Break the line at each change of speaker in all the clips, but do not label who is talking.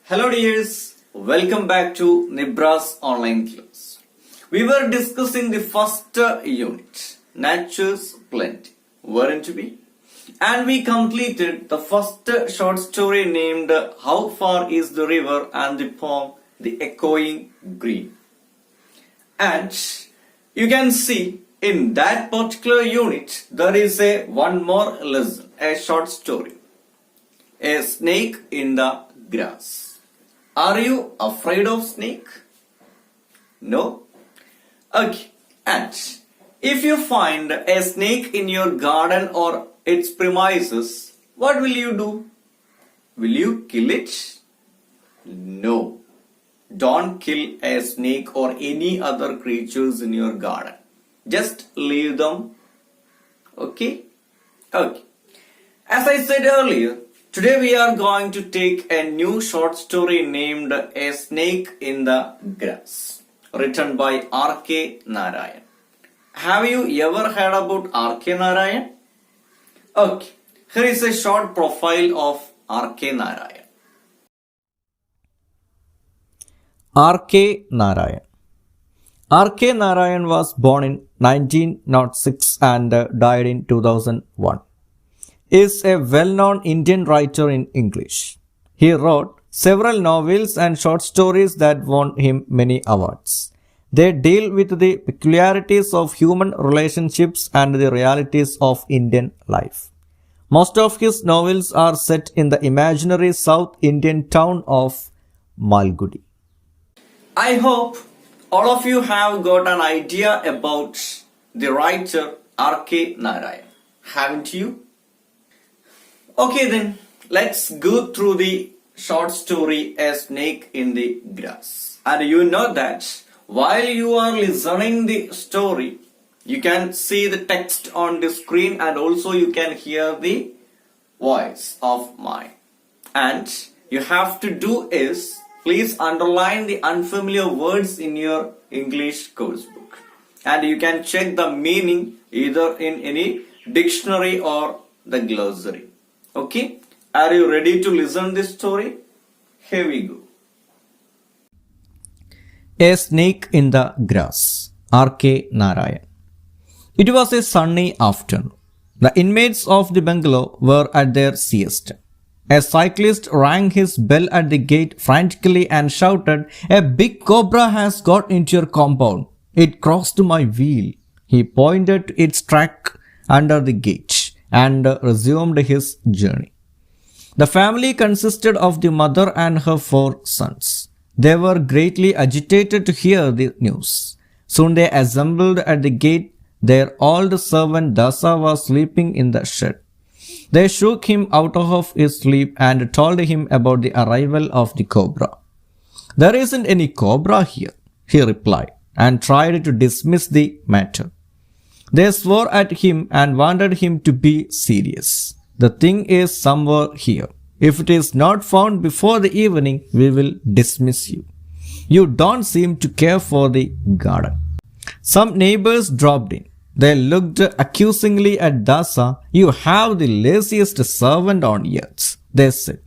Hello dears, welcome back to Nibras online class. We were discussing the first unit, Nature's Plenty, weren't we? And we completed the first short story named How Far is the River and the poem The Echoing Green. And you can see in that particular unit there is one more lesson, a short story. A snake in the grass. Are you afraid of snake? No? Okay. And if you find a snake in your garden or its premises, what will you do? Will you kill it? No. Don't kill a snake or any other creatures in your garden. Just leave them. Okay? Okay. As I said earlier, today we are going to take a new short story named A Snake in the Grass, written by R.K. Narayan. Have you ever heard about R.K. Narayan? Okay, here is a short profile of R.K. Narayan.
R.K. Narayan. R.K. Narayan was born in 1906 and died in 2001. Is a well-known Indian writer in English. He wrote several novels and short stories that won him many awards. They deal with the peculiarities of human relationships and the realities of Indian life. Most of his novels are set in the imaginary South Indian town of Malgudi.
I hope all of you have got an idea about the writer R.K. Narayan, haven't you? Okay then, let's go through the short story A Snake in the Grass. And you know that while you are listening the story, you can see the text on the screen and also you can hear the voice of mine. And you have to do is, please underline the unfamiliar words in your English course book. And you can check the meaning either in any dictionary or the glossary. Okay, are you ready to listen this story? Here we go.
A Snake in the Grass. R.K. Narayan. It was a sunny afternoon. The inmates of the bungalow were at their siesta. A cyclist rang his bell at the gate frantically and shouted, "A big cobra has got into your compound. It crossed my wheel." He pointed to its track under the gate and resumed his journey. The family consisted of the mother and her 4 sons. They were greatly agitated to hear the news. Soon they assembled at the gate. Their old servant Dasa was sleeping in the shed. They shook him out of his sleep and told him about the arrival of the cobra. "There isn't any cobra here," he replied, and tried to dismiss the matter. They swore at him and wanted him to be serious. "The thing is somewhere here. If it is not found before the evening, we will dismiss you. You don't seem to care for the garden." Some neighbors dropped in. They looked accusingly at Dasa. "You have the laziest servant on earth," they said.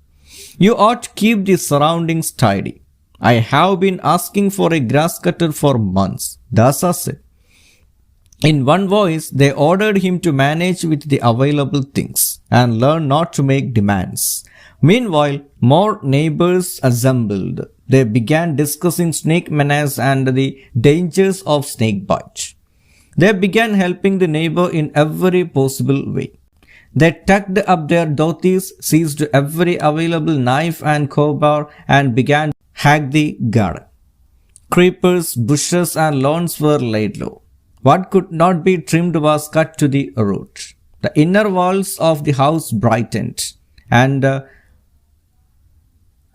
"You ought to keep the surroundings tidy." "I have been asking for a grass cutter for months," Dasa said. In one voice, they ordered him to manage with the available things and learn not to make demands. Meanwhile, more neighbors assembled. They began discussing snake menace and the dangers of snake bite. They began helping the neighbor in every possible way. They tucked up their dhotis, seized every available knife and crowbar, and began to hack the garden. Creepers, bushes, and lawns were laid low. What could not be trimmed was cut to the root. The inner walls of the house brightened, and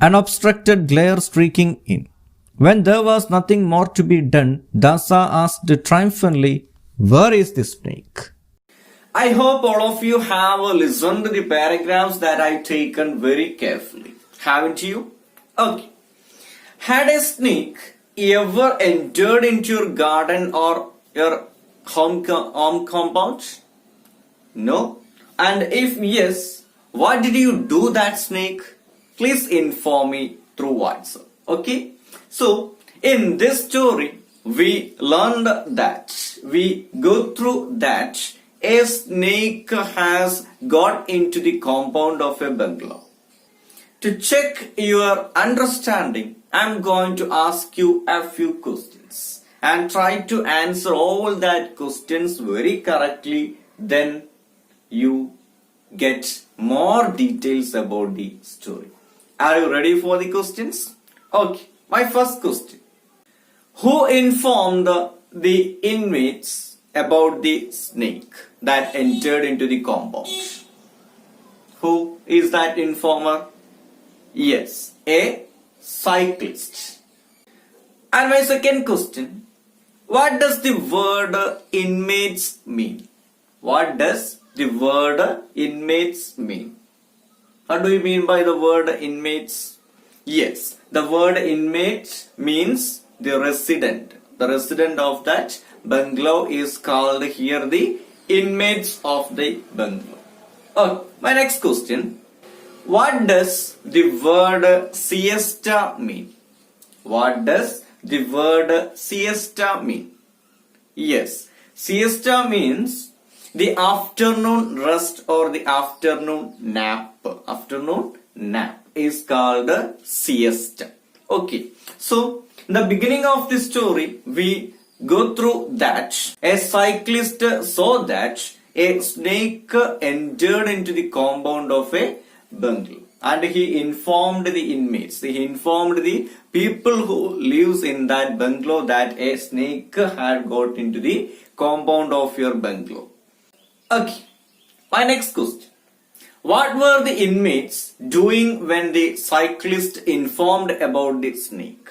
unobstructed glare streaking in. When there was nothing more to be done, Dasa asked triumphantly, "Where is the snake?"
I hope all of you have listened to the paragraphs that I've taken very carefully. Haven't you? Okay. Had a snake ever entered into your garden or your home compound? No? And if yes, what did you do that snake? Please inform me through WhatsApp. Okay, so in this story we learned that we go through that a snake has got into the compound of a bungalow. To check your understanding, I'm going to ask you a few questions and try to answer all that questions very correctly. Then you get more details about the story. Are you ready for the questions? Okay, my first question. Who informed the inmates about the snake that entered into the compound? Who is that informer? Yes, a cyclist. And my second question. What does the word inmates mean? What does the word inmates mean? What do you mean by the word inmates? Yes, the word inmate means the resident. The resident of that bungalow is called here the inmates of the bungalow. Oh, my next question. What does the word siesta mean? What does the word siesta mean? Yes, siesta means the afternoon rest or the afternoon nap. Afternoon nap is called siesta. Okay, so in the beginning of the story, we go through that a cyclist saw that a snake entered into the compound of a bungalow, and he informed the inmates. He informed the people who lives in that bungalow that a snake had got into the compound of your bungalow. Okay, my next question. What were the inmates doing when the cyclist informed about the snake?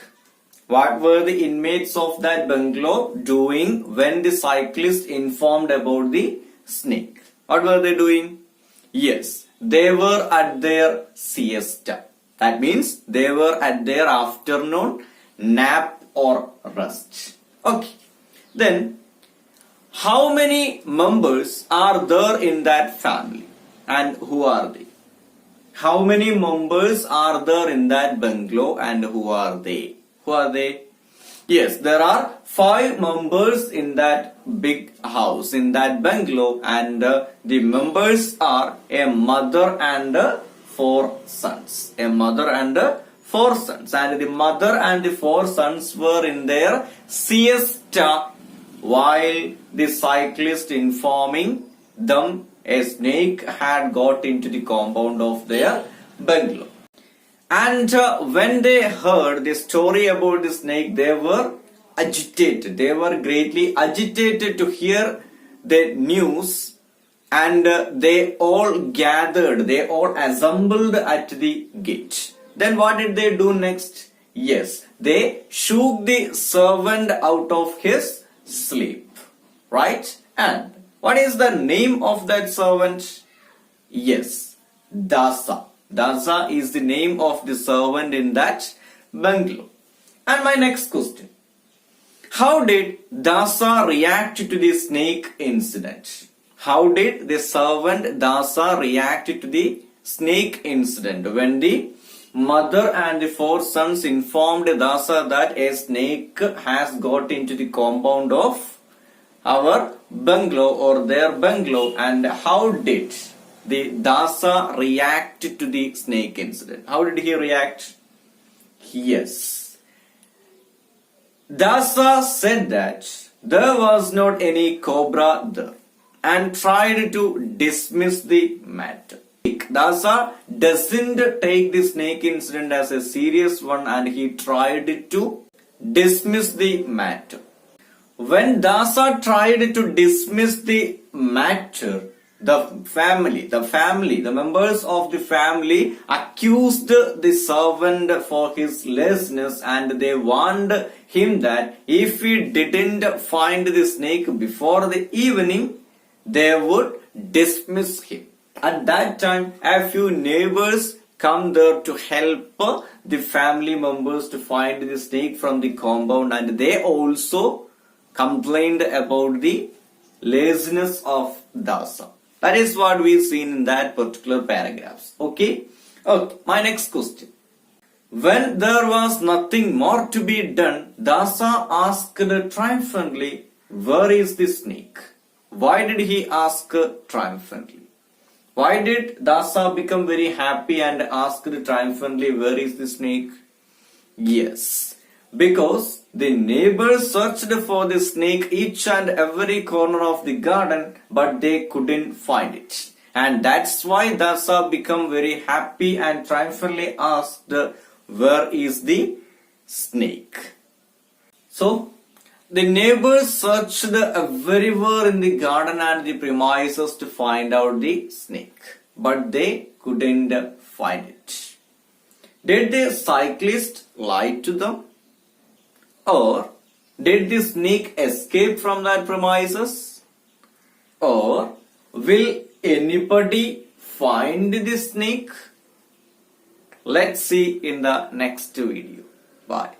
What were the inmates of that bungalow doing when the cyclist informed about the snake? What were they doing? Yes, they were at their siesta. That means they were at their afternoon nap or rest. Okay, then how many members are there in that family and who are they? How many members are there in that bungalow and who are they? Who are they? Yes, there are 5 members in that big house, in that bungalow, and the members are a mother and 4 sons. A mother and 4 sons. And the mother and the 4 sons were in their siesta while the cyclist informing them a snake had got into the compound of their bungalow. And when they heard the story about the snake, they were agitated. They were greatly agitated to hear the news, and they all gathered, they all assembled at the gate. Then what did they do next? Yes, they shook the servant out of his sleep. Right? And what is the name of that servant? Yes, Dasa. Dasa is the name of the servant in that bungalow. And my next question. How did Dasa react to the snake incident? How did the servant Dasa react to the snake incident when the mother and the 4 sons informed Dasa that a snake has got into the compound of our bungalow or their bungalow, and how did the Dasa react to the snake incident? How did he react? Yes. Dasa said that there was not any cobra there and tried to dismiss the matter. Dasa doesn't take the snake incident as a serious one and he tried to dismiss the matter. When Dasa tried to dismiss the matter, the members of the family accused the servant for his laziness, and they warned him that if he didn't find the snake before the evening, they would dismiss him. At that time, a few neighbors come there to help the family members to find the snake from the compound, and they also complained about the laziness of Dasa. That is what we've seen in that particular paragraphs. Okay? Okay, my next question. When there was nothing more to be done, Dasa asked triumphantly, "Where is the snake?" Why did he ask triumphantly? Why did Dasa become very happy and asked triumphantly, "Where is the snake?" Yes, because the neighbors searched for the snake each and every corner of the garden, but they couldn't find it. And that's why Dasa became very happy and triumphantly asked, "Where is the snake?" So, the neighbors searched everywhere in the garden and the premises to find out the snake, but they couldn't find it. Did the cyclist lie to them? Or did the snake escape from that premises? Or will anybody find the snake? Let's see in the next video. Bye.